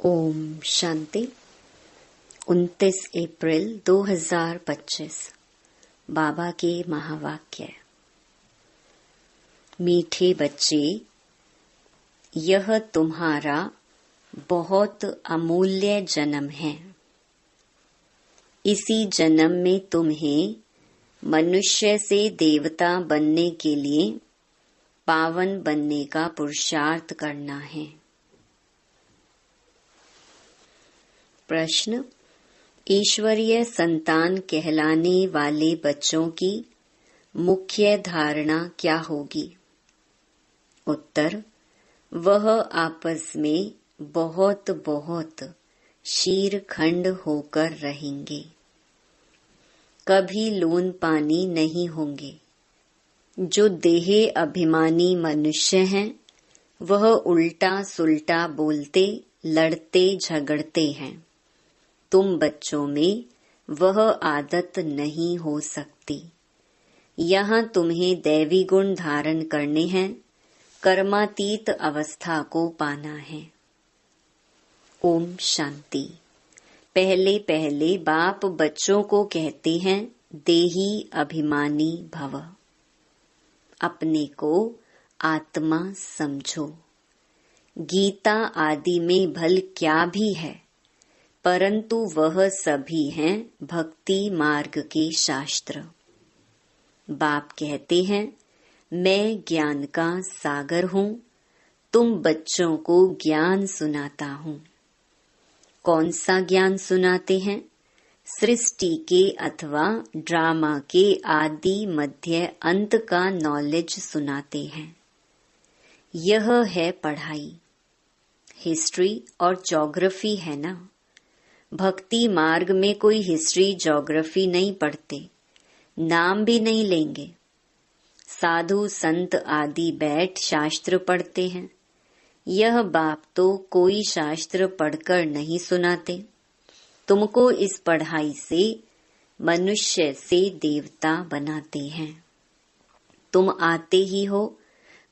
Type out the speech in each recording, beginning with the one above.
ओम शांति। 29 अप्रैल 2025 बाबा के महावाक्य। मीठे बच्चे, यह तुम्हारा बहुत अमूल्य जन्म है। इसी जन्म में तुम्हें मनुष्य से देवता बनने के लिए पावन बनने का पुरुषार्थ करना है। प्रश्न: ईश्वरीय संतान कहलाने वाले बच्चों की मुख्य धारणा क्या होगी? उत्तर: वह आपस में बहुत बहुत शीरखंड होकर रहेंगे, कभी लून पानी नहीं होंगे। जो देह अभिमानी मनुष्य हैं, वह उल्टा सुल्टा बोलते, लड़ते झगड़ते हैं। तुम बच्चों में वह आदत नहीं हो सकती। यहाँ तुम्हें दैवी गुण धारण करने हैं, कर्मातीत अवस्था को पाना है। ओम शांति। पहले पहले बाप बच्चों को कहते हैं, देही अभिमानी भव। अपने को आत्मा समझो। गीता आदि में भल क्या भी है, परंतु वह सभी हैं भक्ति मार्ग के शास्त्र। बाप कहते हैं, मैं ज्ञान का सागर हूँ, तुम बच्चों को ज्ञान सुनाता हूँ। कौन सा ज्ञान सुनाते हैं? सृष्टि के अथवा ड्रामा के आदि मध्य अंत का नॉलेज सुनाते हैं। यह है पढ़ाई। हिस्ट्री और ज्योग्राफी है ना। भक्ति मार्ग में कोई हिस्ट्री ज्योग्राफी नहीं पढ़ते, नाम भी नहीं लेंगे। साधु संत आदि बैठ शास्त्र पढ़ते हैं। यह बाप तो कोई शास्त्र पढ़कर नहीं सुनाते। तुमको इस पढ़ाई से मनुष्य से देवता बनाते हैं। तुम आते ही हो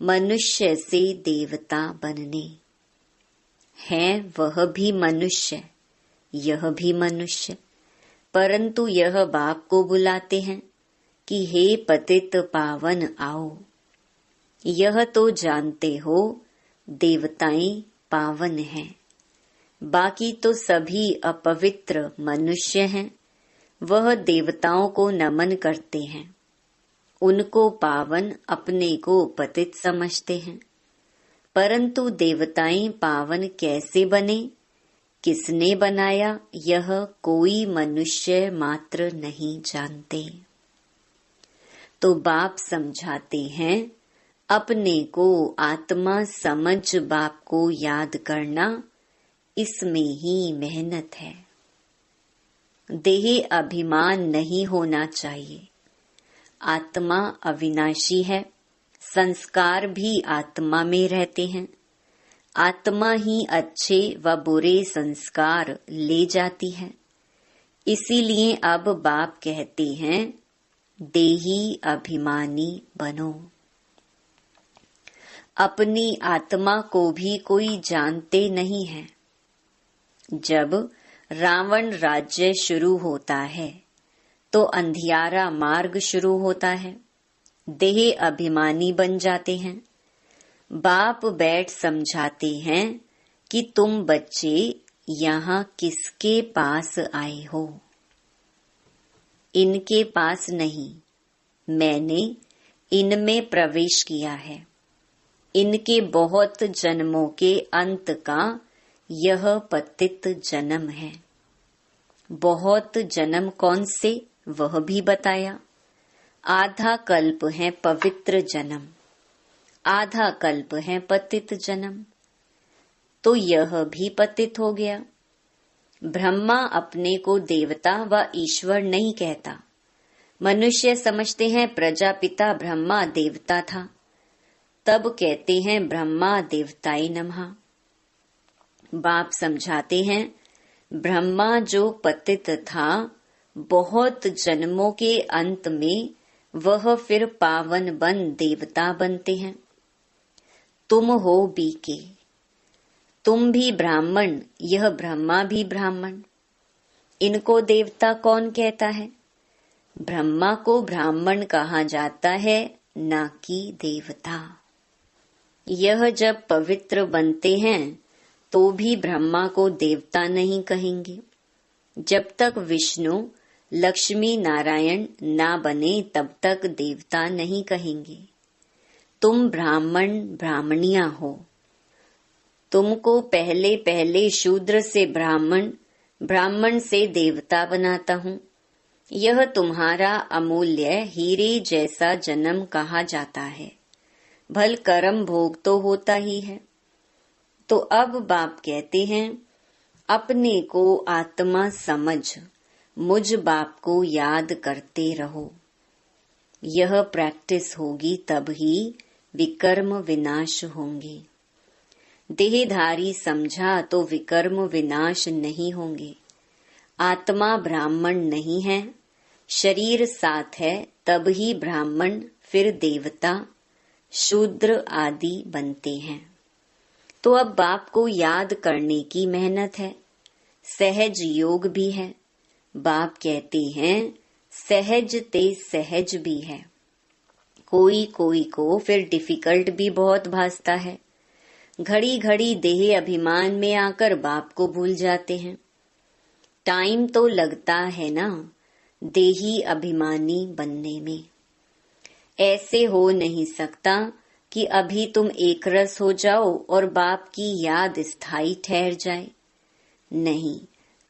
मनुष्य से देवता बनने। है वह भी मनुष्य, यह भी मनुष्य, परंतु यह बाप को बुलाते हैं कि हे पतित पावन आओ। यह तो जानते हो देवताएं पावन हैं, बाकी तो सभी अपवित्र मनुष्य हैं। वह देवताओं को नमन करते हैं, उनको पावन, अपने को पतित समझते हैं। परंतु देवताएं पावन कैसे बने, किसने बनाया, यह कोई मनुष्य मात्र नहीं जानते। तो बाप समझाते हैं, अपने को आत्मा समझ बाप को याद करना, इसमें ही मेहनत है। देह अभिमान नहीं होना चाहिए। आत्मा अविनाशी है, संस्कार भी आत्मा में रहते हैं। आत्मा ही अच्छे व बुरे संस्कार ले जाती है। इसीलिए अब बाप कहते हैं, देही अभिमानी बनो। अपनी आत्मा को भी कोई जानते नहीं है। जब रावण राज्य शुरू होता है तो अंधियारा मार्ग शुरू होता है। देह अभिमानी बन जाते हैं। बाप बैठ समझाते हैं कि तुम बच्चे यहाँ किसके पास आए हो? इनके पास नहीं, मैंने इनमें प्रवेश किया है। इनके बहुत जन्मों के अंत का यह पतित जन्म है। बहुत जन्म कौन से, वह भी बताया। आधा कल्प है पवित्र जन्म, आधा कल्प है पतित जन्म। तो यह भी पतित हो गया। ब्रह्मा अपने को देवता व ईश्वर नहीं कहता। मनुष्य समझते हैं प्रजापिता ब्रह्मा देवता था, तब कहते हैं ब्रह्मा देवताय नमः। बाप समझाते हैं, ब्रह्मा जो पतित था, बहुत जन्मों के अंत में वह फिर पावन बन देवता बनते हैं। तुम हो बीके, तुम भी ब्राह्मण, यह ब्रह्मा भी ब्राह्मण। इनको देवता कौन कहता है? ब्रह्मा को ब्राह्मण कहा जाता है, ना कि देवता। यह जब पवित्र बनते हैं तो भी ब्रह्मा को देवता नहीं कहेंगे। जब तक विष्णु लक्ष्मी नारायण ना बने तब तक देवता नहीं कहेंगे। तुम ब्राह्मण ब्राह्मणिया हो। तुमको पहले पहले शूद्र से ब्राह्मण, ब्राह्मण से देवता बनाता हूँ। यह तुम्हारा अमूल्य हीरे जैसा जन्म कहा जाता है। भल कर्म भोग तो होता ही है। तो अब बाप कहते हैं, अपने को आत्मा समझ मुझ बाप को याद करते रहो। यह प्रैक्टिस होगी तब ही विकर्म विनाश होंगे। देहधारी समझा तो विकर्म विनाश नहीं होंगे। आत्मा ब्राह्मण नहीं है, शरीर साथ है, तब ही ब्राह्मण फिर देवता शूद्र आदि बनते हैं। तो अब बाप को याद करने की मेहनत है, सहज योग भी है। बाप कहते हैं सहज ते सहज भी है। कोई कोई को फिर डिफिकल्ट भी बहुत भासता है। घड़ी घड़ी देह अभिमान में आकर बाप को भूल जाते हैं। टाइम तो लगता है ना देही अभिमानी बनने में। ऐसे हो नहीं सकता कि अभी तुम एक रस हो जाओ और बाप की याद स्थायी ठहर जाए। नहीं,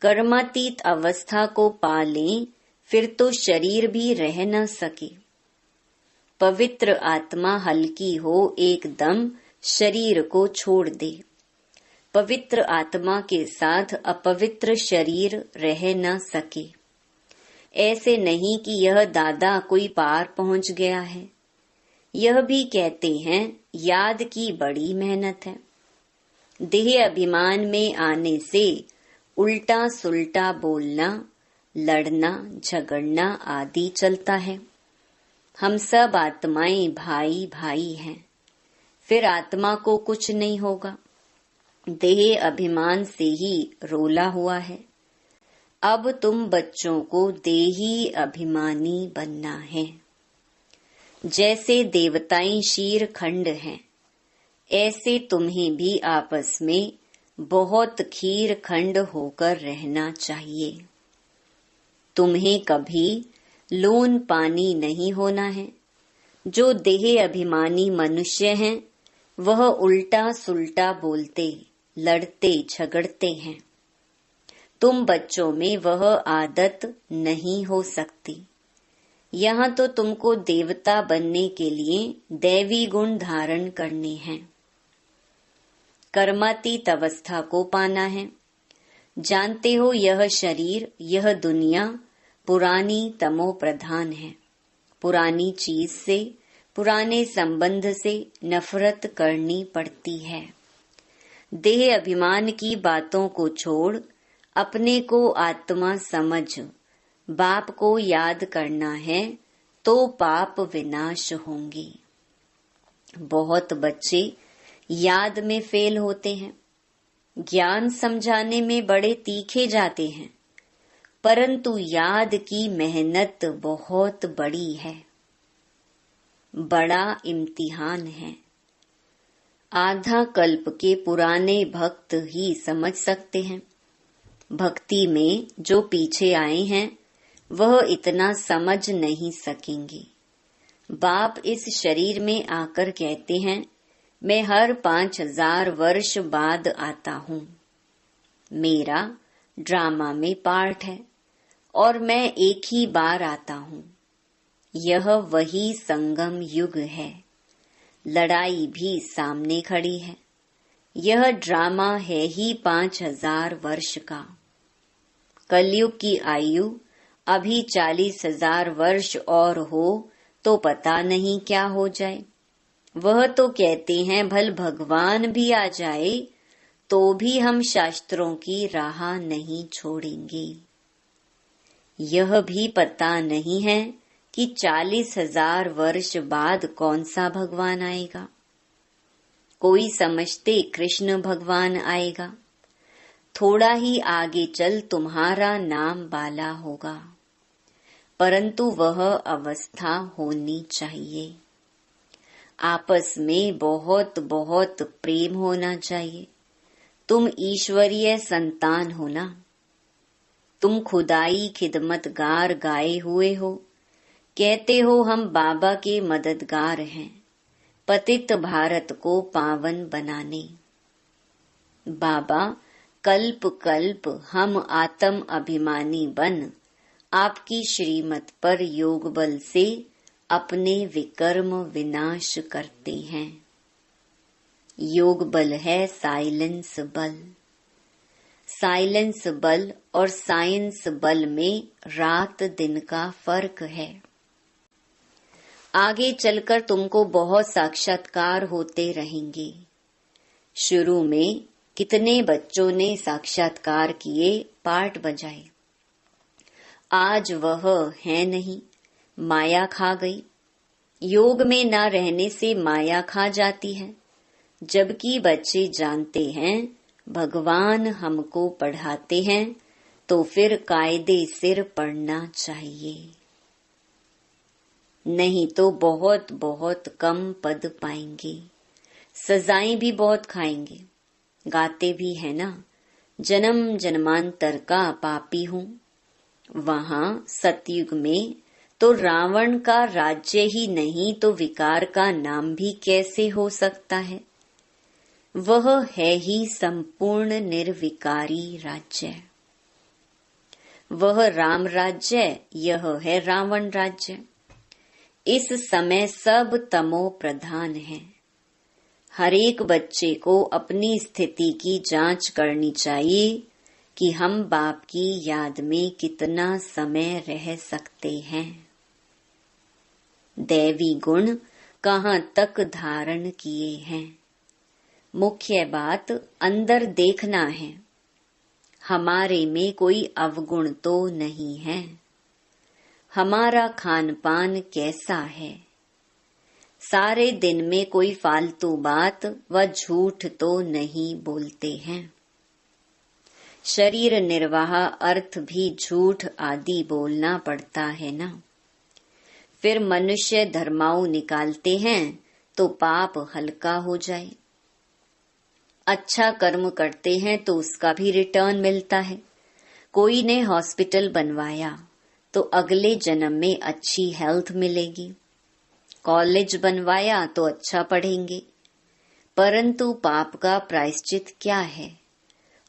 कर्मातीत अवस्था को पा लें फिर तो शरीर भी रह न सके। पवित्र आत्मा हल्की हो एकदम शरीर को छोड़ दे। पवित्र आत्मा के साथ अपवित्र शरीर रह न सके। ऐसे नहीं कि यह दादा कोई पार पहुंच गया है। यह भी कहते हैं याद की बड़ी मेहनत है। देह अभिमान में आने से उल्टा सुल्टा बोलना, लड़ना झगड़ना आदि चलता है। हम सब आत्माएं भाई भाई हैं। फिर आत्मा को कुछ नहीं होगा। देह अभिमान से ही रोला हुआ है। अब तुम बच्चों को देही अभिमानी बनना है। जैसे देवताएं शीर खंड हैं, ऐसे तुम्हें भी आपस में बहुत खीर खंड होकर रहना चाहिए। तुम्हें कभी लोन पानी नहीं होना है। जो देह अभिमानी मनुष्य हैं, वह उल्टा सुल्टा बोलते, लड़ते झगड़ते हैं। तुम बच्चों में वह आदत नहीं हो सकती। यहाँ तो तुमको देवता बनने के लिए दैवी गुण धारण करने हैं। कर्मातीत अवस्था को पाना है। जानते हो यह शरीर, यह दुनिया पुरानी तमो प्रधान है। पुरानी चीज से, पुराने संबंध से नफरत करनी पड़ती है। देह अभिमान की बातों को छोड़ अपने को आत्मा समझ बाप को याद करना है तो पाप विनाश होंगे। बहुत बच्चे याद में फेल होते हैं। ज्ञान समझाने में बड़े तीखे जाते हैं, परंतु याद की मेहनत बहुत बड़ी है। बड़ा इम्तिहान है। आधा कल्प के पुराने भक्त ही समझ सकते हैं। भक्ति में जो पीछे आए हैं वह इतना समझ नहीं सकेंगे। बाप इस शरीर में आकर कहते हैं, मैं हर 5000 वर्ष बाद आता हूँ। मेरा ड्रामा में पार्ट है और मैं एक ही बार आता हूँ। यह वही संगम युग है। लड़ाई भी सामने खड़ी है। यह ड्रामा है ही 5000 वर्ष का। कलयुग की आयु अभी 40,000 वर्ष और हो तो पता नहीं क्या हो जाए। वह तो कहते हैं भल भगवान भी आ जाए तो भी हम शास्त्रों की राह नहीं छोड़ेंगे। यह भी पता नहीं है कि 40,000 वर्ष बाद कौन सा भगवान आएगा। कोई समझते कृष्ण भगवान आएगा, थोड़ा ही आगे चल तुम्हारा नाम बाला होगा, परंतु वह अवस्था होनी चाहिए। आपस में बहुत बहुत प्रेम होना चाहिए। तुम ईश्वरीय संतान हो ना, तुम खुदाई खिदमतगार गाए हुए हो, कहते हो हम बाबा के मददगार हैं, पतित भारत को पावन बनाने। बाबा कल्प कल्प हम आत्म अभिमानी बन आपकी श्रीमत पर योग बल से अपने विकर्म विनाश करते हैं। योग बल है साइलेंस बल। साइलेंस बल और साइंस बल में रात दिन का फर्क है। आगे चलकर तुमको बहुत साक्षात्कार होते रहेंगे। शुरू में कितने बच्चों ने साक्षात्कार किए, पाठ बजाए, आज वह है नहीं, माया खा गई। योग में न रहने से माया खा जाती है, जबकि बच्चे जानते हैं भगवान हमको पढ़ाते हैं, तो फिर कायदे सिर पढ़ना चाहिए, नहीं तो बहुत बहुत कम पद पाएंगे, सजाएं भी बहुत खाएंगे। गाते भी है ना, जन्म जन्मांतर का पापी हूँ। वहाँ सतयुग में तो रावण का राज्य ही नहीं तो विकार का नाम भी कैसे हो सकता है। वह है ही संपूर्ण निर्विकारी राज्य। वह राम राज्य, यह है रावण राज्य। इस समय सब तमो प्रधान है। हर एक बच्चे को अपनी स्थिति की जांच करनी चाहिए कि हम बाप की याद में कितना समय रह सकते हैं। दैवी गुण कहाँ तक धारण किए हैं। मुख्य बात अंदर देखना है, हमारे में कोई अवगुण तो नहीं है। हमारा खान पान कैसा है, सारे दिन में कोई फालतू बात व झूठ तो नहीं बोलते हैं। शरीर निर्वाह अर्थ भी झूठ आदि बोलना पड़ता है ना। फिर मनुष्य धर्माऊ निकालते हैं तो पाप हल्का हो जाए। अच्छा कर्म करते हैं तो उसका भी रिटर्न मिलता है। कोई ने हॉस्पिटल बनवाया तो अगले जन्म में अच्छी हेल्थ मिलेगी। कॉलेज बनवाया तो अच्छा पढ़ेंगे। परंतु पाप का प्रायश्चित क्या है,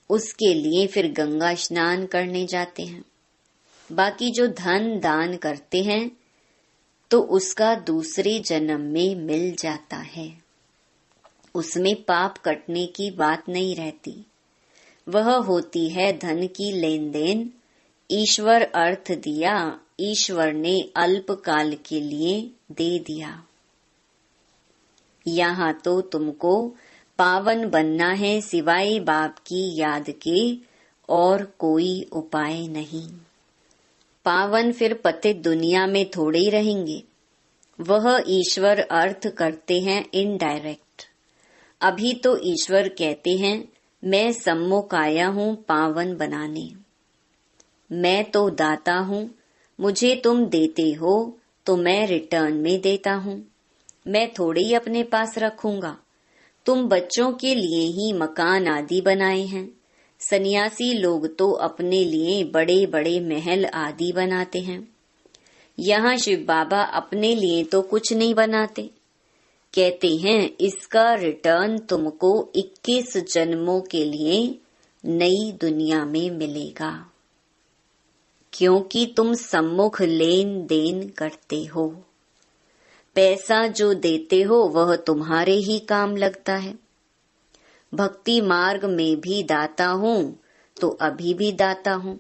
उसके लिए फिर गंगा स्नान करने जाते हैं। बाकी जो धन दान करते हैं तो उसका दूसरे जन्म में मिल जाता है, उसमें पाप कटने की बात नहीं रहती। वह होती है धन की लेन देन। ईश्वर अर्थ दिया, ईश्वर ने अल्प काल के लिए दे दिया। यहाँ तो तुमको पावन बनना है, सिवाय बाप की याद के और कोई उपाय नहीं। पावन फिर पतित दुनिया में थोड़े ही रहेंगे। वह ईश्वर अर्थ करते हैं इनडायरेक्ट। अभी तो ईश्वर कहते हैं मैं सम्मुख आया हूँ पावन बनाने। मैं तो दाता हूँ, मुझे तुम देते हो तो मैं रिटर्न में देता हूँ। मैं थोड़े ही अपने पास रखूंगा। तुम बच्चों के लिए ही मकान आदि बनाए हैं। सन्यासी लोग तो अपने लिए बड़े बड़े महल आदि बनाते हैं। यहाँ शिव बाबा अपने लिए तो कुछ नहीं बनाते। कहते हैं इसका रिटर्न तुमको 21 जन्मों के लिए नई दुनिया में मिलेगा, क्योंकि तुम सम्मुख लेन देन करते हो। पैसा जो देते हो वह तुम्हारे ही काम लगता है। भक्ति मार्ग में भी दाता हूँ तो अभी भी दाता हूँ।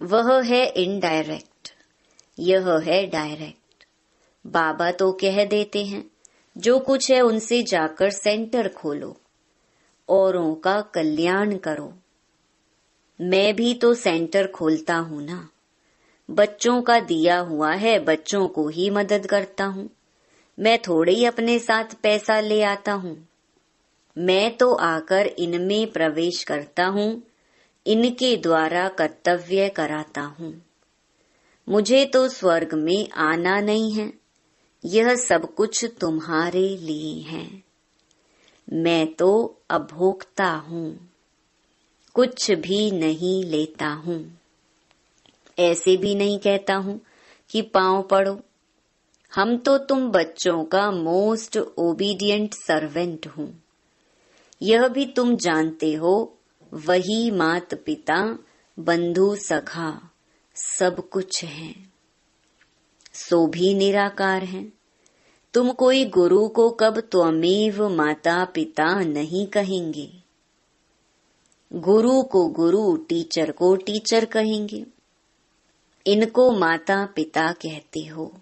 वह है इनडायरेक्ट, यह है डायरेक्ट। बाबा तो कह देते हैं जो कुछ है उनसे जाकर सेंटर खोलो, औरों का कल्याण करो। मैं भी तो सेंटर खोलता हूँ ना। बच्चों का दिया हुआ है, बच्चों को ही मदद करता हूँ। मैं थोड़े ही अपने साथ पैसा ले आता हूँ। मैं तो आकर इनमें प्रवेश करता हूँ, इनके द्वारा कर्तव्य कराता हूँ। मुझे तो स्वर्ग में आना नहीं है, यह सब कुछ तुम्हारे लिए है। मैं तो अभोक्ता हूँ, कुछ भी नहीं लेता हूँ। ऐसे भी नहीं कहता हूँ कि पांव पड़ो। हम तो तुम बच्चों का मोस्ट ओबीडियंट सर्वेंट हूँ, यह भी तुम जानते हो। वही मात पिता बंधु सखा सब कुछ है, सो भी निराकार है। तुम कोई गुरु को कब त्वमेव माता पिता नहीं कहेंगे। गुरु को गुरु, टीचर को टीचर कहेंगे। इनको माता पिता कहते हो।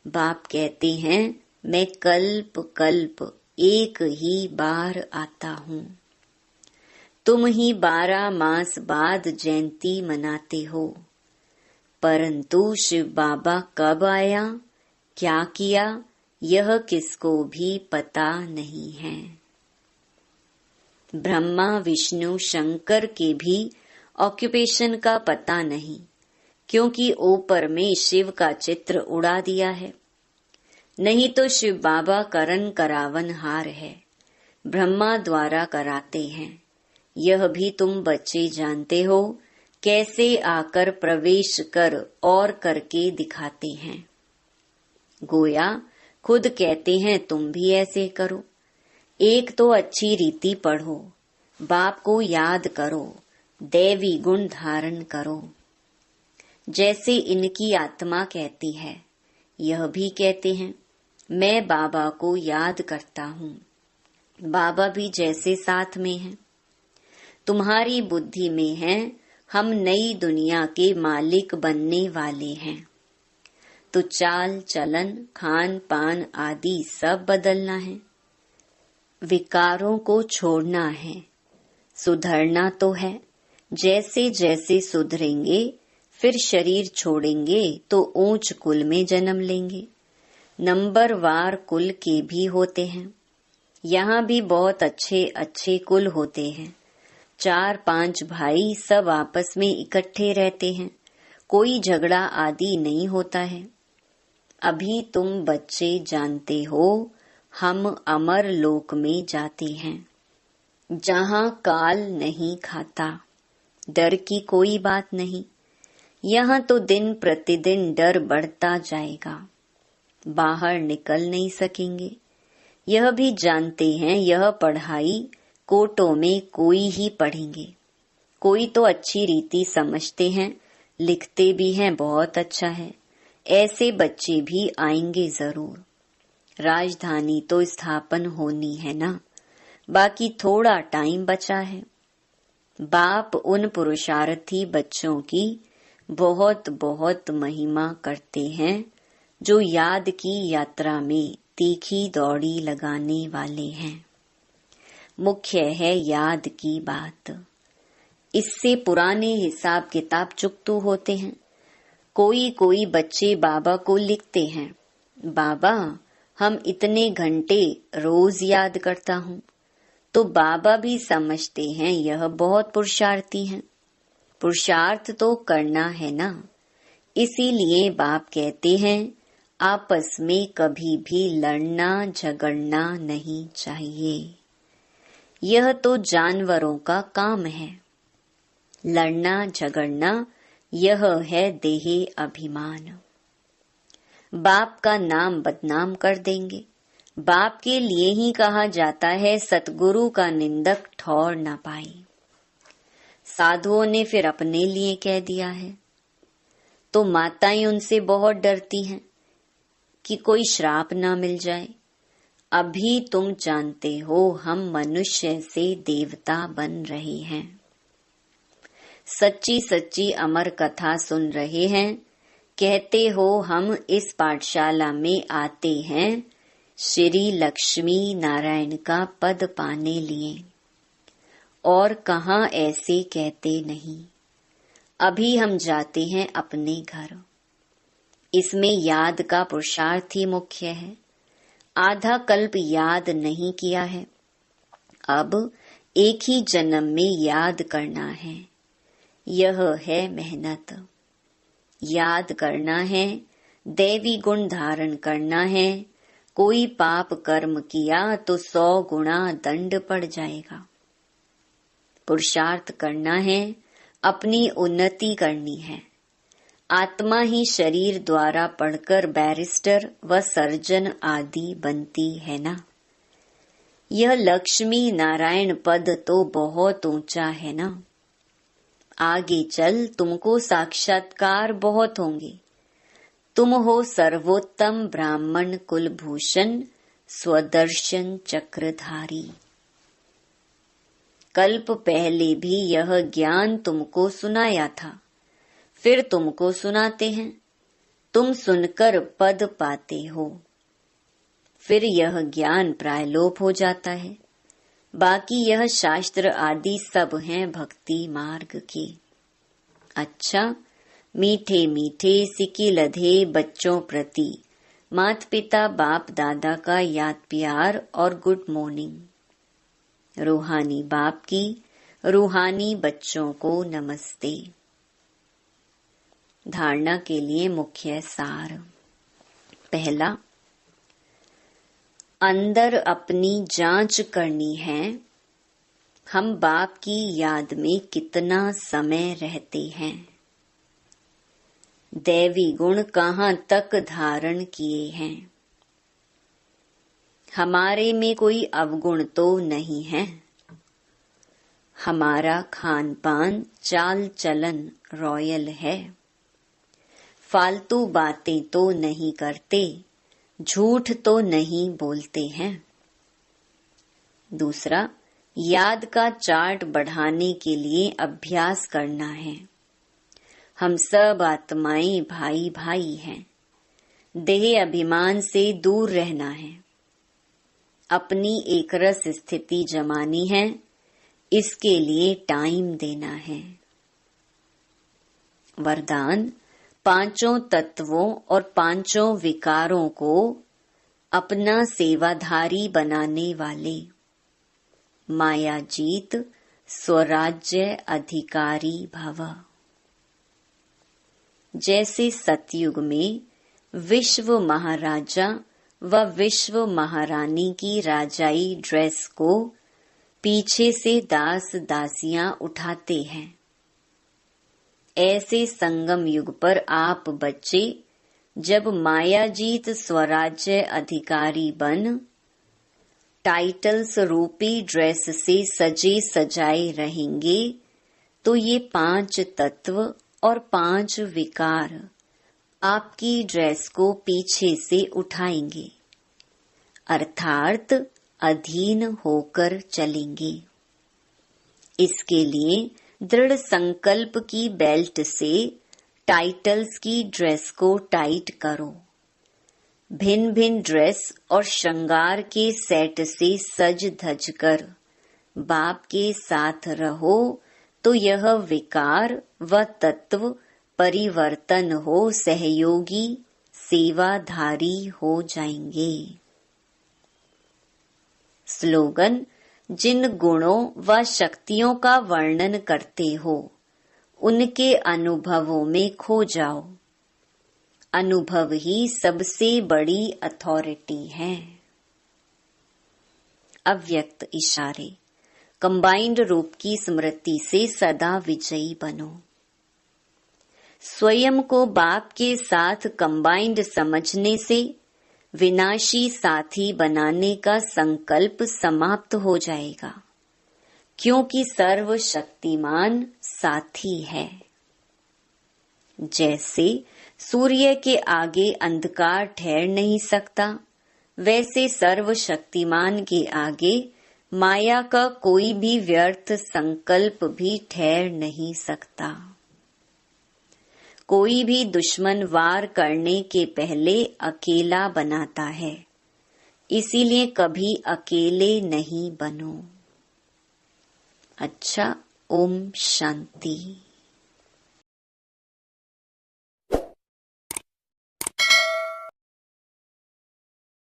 बाप कहते हैं मैं कल्प कल्प एक ही बार आता हूँ। तुम ही 12 मास बाद जयंती मनाते हो, परंतु शिव बाबा कब आया, क्या किया, यह किसको भी पता नहीं है। ब्रह्मा विष्णु शंकर के भी ऑक्यूपेशन का पता नहीं, क्योंकि ऊपर में शिव का चित्र उड़ा दिया है। नहीं तो शिव बाबा करन करावन हार है, ब्रह्मा द्वारा कराते हैं। यह भी तुम बच्चे जानते हो, कैसे आकर प्रवेश कर और करके दिखाते हैं। गोया खुद कहते हैं तुम भी ऐसे करो। एक तो अच्छी रीति पढ़ो, बाप को याद करो, दैवी गुण धारण करो। जैसे इनकी आत्मा कहती है, यह भी कहते हैं मैं बाबा को याद करता हूँ। बाबा भी जैसे साथ में हैं। तुम्हारी बुद्धि में है हम नई दुनिया के मालिक बनने वाले हैं, तो चाल चलन खान पान आदि सब बदलना है। विकारों को छोड़ना है, सुधरना तो है। जैसे जैसे सुधरेंगे फिर शरीर छोड़ेंगे तो ऊंच कुल में जन्म लेंगे। नंबरवार कुल के भी होते हैं। यहाँ भी बहुत अच्छे अच्छे कुल होते हैं। 4-5 भाई सब आपस में इकट्ठे रहते हैं, कोई झगड़ा आदि नहीं होता है। अभी तुम बच्चे जानते हो हम अमर लोक में जाते हैं, जहाँ काल नहीं खाता, डर की कोई बात नहीं। यहाँ तो दिन प्रतिदिन डर बढ़ता जाएगा, बाहर निकल नहीं सकेंगे। यह भी जानते हैं यह पढ़ाई कोटों में कोई ही पढ़ेंगे। कोई तो अच्छी रीति समझते हैं, लिखते भी हैं, बहुत अच्छा है। ऐसे बच्चे भी आएंगे जरूर। राजधानी तो स्थापन होनी है ना, बाकी थोड़ा टाइम बचा है। बाप उन पुरुषार्थी बच्चों की बहुत बहुत महिमा करते हैं जो याद की यात्रा में तीखी दौड़ी लगाने वाले हैं। मुख्य है याद की बात। इससे पुराने हिसाब किताब चुकतू होते हैं। कोई कोई बच्चे बाबा को लिखते हैं, बाबा हम इतने घंटे रोज याद करता हूँ। तो बाबा भी समझते हैं यह बहुत पुरुषार्थी हैं। पुरुषार्थ तो करना है ना, इसीलिए बाप कहते हैं आपस में कभी भी लड़ना झगड़ना नहीं चाहिए। यह तो जानवरों का काम है। लड़ना झगड़ना यह है देहे अभिमान। बाप का नाम बदनाम कर देंगे। बाप के लिए ही कहा जाता है सतगुरु का निंदक ठौर न पाए। साधुओं ने फिर अपने लिए कह दिया है। तो माताएं उनसे बहुत डरती हैं कि कोई श्राप ना मिल जाए। अभी तुम जानते हो हम मनुष्य से देवता बन रहे हैं। सच्ची सच्ची अमर कथा सुन रहे हैं। कहते हो हम इस पाठशाला में आते हैं श्री लक्ष्मी नारायण का पद पाने लिए, और कहाँ ऐसे कहते नहीं। अभी हम जाते हैं अपने घर। इसमें याद का पुरुषार्थ ही मुख्य है। आधा कल्प याद नहीं किया है, अब एक ही जन्म में याद करना है, यह है मेहनत। याद करना है, दैवी गुण धारण करना है। कोई पाप कर्म किया तो 100 गुना दंड पड़ जाएगा। पुरुषार्थ करना है, अपनी उन्नति करनी है। आत्मा ही शरीर द्वारा पढ़कर बैरिस्टर व सर्जन आदि बनती है ना। यह लक्ष्मी नारायण पद तो बहुत ऊंचा है ना। आगे चल तुमको साक्षात्कार बहुत होंगे। तुम हो सर्वोत्तम ब्राह्मण कुलभूषण, स्वदर्शन चक्रधारी। कल्प पहले भी यह ज्ञान तुमको सुनाया था, फिर तुमको सुनाते हैं। तुम सुनकर पद पाते हो, फिर यह ज्ञान प्रायलोप हो जाता है। बाकी यह शास्त्र आदि सब हैं भक्ति मार्ग के। अच्छा, मीठे मीठे सिकी लधे बच्चों प्रति माता पिता बाप दादा का याद प्यार और गुड मॉर्निंग। रूहानी बाप की रूहानी बच्चों को नमस्ते। धारणा के लिए मुख्य सार। पहला, अंदर अपनी जांच करनी है, हम बाप की याद में कितना समय रहते हैं। दैवी गुण कहाँ तक धारण किए हैं। हमारे में कोई अवगुण तो नहीं है। हमारा खान पान चाल चलन रॉयल है। फालतू बातें तो नहीं करते, झूठ तो नहीं बोलते हैं। दूसरा, याद का चार्ट बढ़ाने के लिए अभ्यास करना है। हम सब आत्माएं भाई भाई हैं। देह अभिमान से दूर रहना है। अपनी एकरस स्थिति जमानी है, इसके लिए टाइम देना है। वरदान, 5 तत्वों और 5 विकारों को अपना सेवाधारी बनाने वाले। माया जीत स्वराज्य अधिकारी भव। जैसे सतयुग में विश्व महाराजा व विश्व महारानी की राजाई ड्रेस को पीछे से दास दासियां उठाते हैं, ऐसे संगम युग पर आप बच्चे जब मायाजीत स्वराज्य अधिकारी बन टाइटल्स रूपी ड्रेस से सजे सजाए रहेंगे, तो ये 5 तत्व और 5 विकार आपकी ड्रेस को पीछे से उठाएंगे, अर्थात अधीन होकर चलेंगे। इसके लिए दृढ़ संकल्प की बेल्ट से टाइटल्स की ड्रेस को टाइट करो। भिन्न भिन्न ड्रेस और श्रृंगार के सेट से सज धज कर बाप के साथ रहो, तो यह विकार व तत्व परिवर्तन हो सहयोगी सेवाधारी हो जाएंगे। स्लोगन, जिन गुणों व शक्तियों का वर्णन करते हो उनके अनुभवों में खो जाओ। अनुभव ही सबसे बड़ी अथॉरिटी है। अव्यक्त इशारे, कंबाइंड रूप की स्मृति से सदा विजयी बनो। स्वयं को बाप के साथ कंबाइंड समझने से विनाशी साथी बनाने का संकल्प समाप्त हो जाएगा, क्योंकि सर्वशक्तिमान साथी है। जैसे सूर्य के आगे अंधकार ठहर नहीं सकता, वैसे सर्वशक्तिमान के आगे माया का कोई भी व्यर्थ संकल्प भी ठहर नहीं सकता। कोई भी दुश्मन वार करने के पहले अकेला बनाता है, इसीलिए कभी अकेले नहीं बनो। अच्छा, ओम शांति।